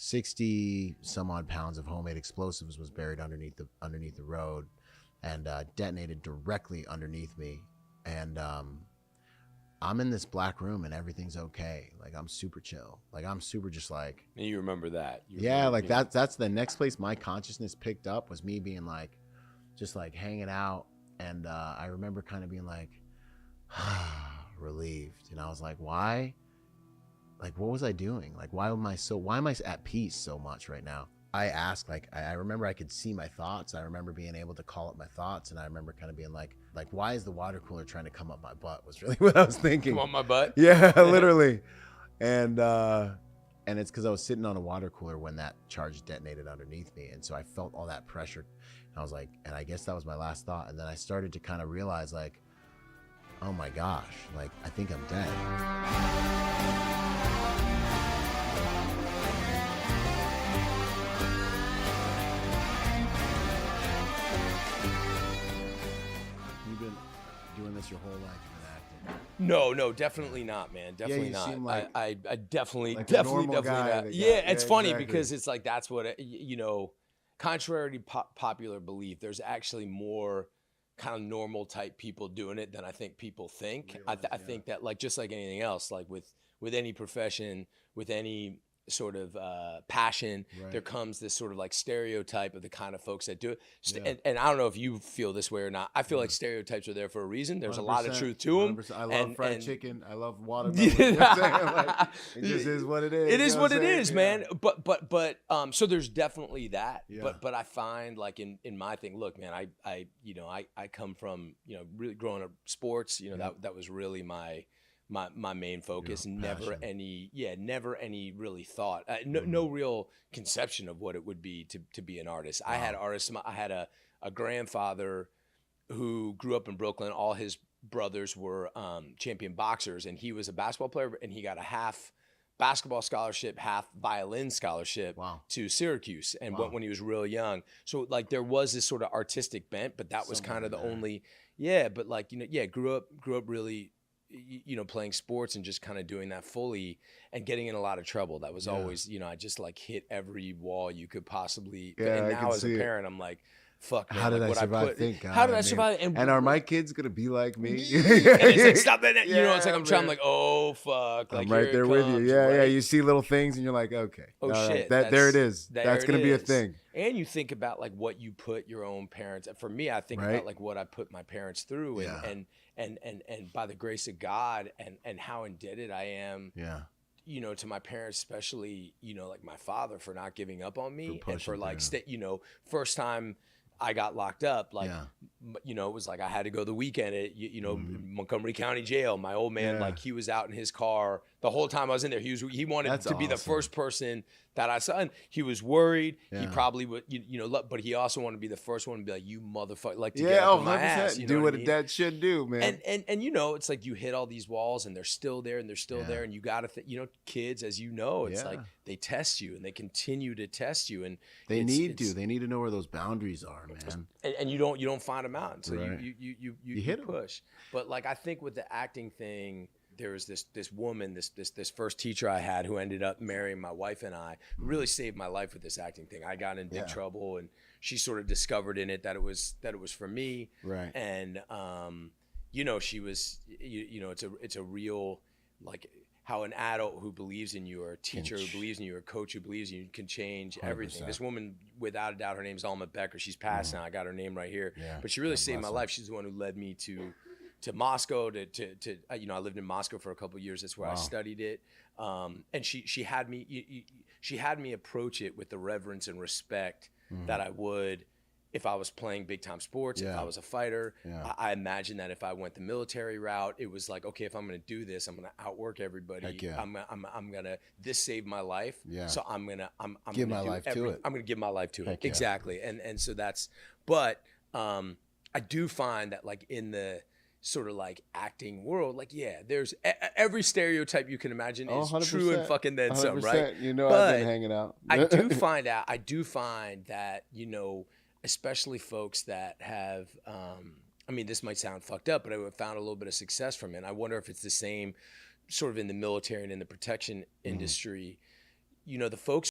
60 some odd pounds of homemade explosives was buried underneath the road, and detonated directly underneath me. And I'm in this black room and everything's okay. Like, I'm super chill. Like, I'm super just like. And you remember that? That's the next place my consciousness picked up, was me being like, just like hanging out. And I remember kind of being like, relieved. And I was like, why? Like, what was I doing? Like, why am I at peace so much right now? I asked, like, I remember I could see my thoughts. I remember being able to call up my thoughts. And I remember kind of being like, why is the water cooler trying to come up my butt, was really what I was thinking. Come on my butt? Yeah, literally. And it's because I was sitting on a water cooler when that charge detonated underneath me. And so I felt all that pressure. And I was like, and I guess that was my last thought. And then I started to kind of realize, like, oh my gosh, like, I think I'm dead. Doing this your whole life, you've been acting? No, definitely not, man. Definitely you not. seem like, I definitely normal guy not. Yeah, it's funny exactly. because it's like, that's what, contrary to popular belief, there's actually more kind of normal type people doing it than I think people think. I think that, like, just like anything else, like with any profession, with any sort of passion, there comes this sort of like stereotype of the kind of folks that do it. And I don't know if you feel this way or not. I feel like stereotypes are there for a reason. There's a lot of truth to them. I love fried chicken. I love watermelon. You know what I'm saying? Like, it just is what it is. It is what it is, man. But so there's definitely that. Yeah. But I find, like, in my thing, look, man, I come from, really growing up sports, that was really my main focus. Never any really thought, no real conception of what it would be to be an artist. Wow. I had artists. I had a grandfather who grew up in Brooklyn. All his brothers were champion boxers, and he was a basketball player, and he got a half basketball scholarship, half violin scholarship to Syracuse, and went when he was real young. So, like, there was this sort of artistic bent, but that was kind of the only, but like, grew up really, playing sports and just kind of doing that fully and getting in a lot of trouble. That was always, I just like hit every wall you could possibly. And now as a parent, I'm like, fuck, man, how did like, I survive? How did I survive? And are my kids gonna be like me? And it's like, stop that. It's like, I'm trying, I'm like, oh fuck. Like, I'm right there with you. Yeah. You see little things and you're like, okay. Oh shit. Right. There it is. That's gonna be a thing. And you think about, like, what you put your own parents. For me, I think about, like, what I put my parents through, and by the grace of God, and how indebted I am. Yeah. To my parents, especially, like my father, for not giving up on me, and for like, first time I got locked up, like, it was like I had to go the weekend at, Montgomery County Jail. My old man, like, he was out in his car the whole time I was in there. He wanted to be the first person that I saw. And he was worried. He probably would, but he also wanted to be the first one to be like, you motherfucker, like, to get up on my ass. Do what a dad should do, man. And it's like you hit all these walls and they're still there and they're still there. And you got to, kids, as you know, it's like they test you and they continue to test you. And they need to know where those boundaries are, man. And you don't find them out until you hit push. But, like, I think with the acting thing, there was this woman, this first teacher I had, who ended up marrying my wife and I, who really saved my life with this acting thing. I got in big trouble, and she sort of discovered in it that it was for me. Right. And she was, it's a real, like, how an adult who believes in you, or a teacher who believes in you, or a coach who believes in you, can change 100%. Everything. This woman, without a doubt, her name's Alma Becker. She's passed now. I got her name right here. Yeah. But she really saved my life. She's the one who led me to Moscow, to I lived in Moscow for a couple of years. That's where I studied it. And she had me approach it with the reverence and respect that I would if I was playing big time sports, if I was a fighter. I imagine that if I went the military route, it was like, okay, if I'm going to do this, I'm going to outwork everybody. I'm going to, this saved my life. So I'm going to give my life to it. I'm going to give my life to it. Exactly. And so that's, but I do find that, like, in the sort of like acting world, like, there's every stereotype you can imagine is true and fucking then some, right? But I've been hanging out. I do find that, especially folks that have, this might sound fucked up, but I found a little bit of success from it. I wonder if it's the same sort of in the military and in the protection industry. The folks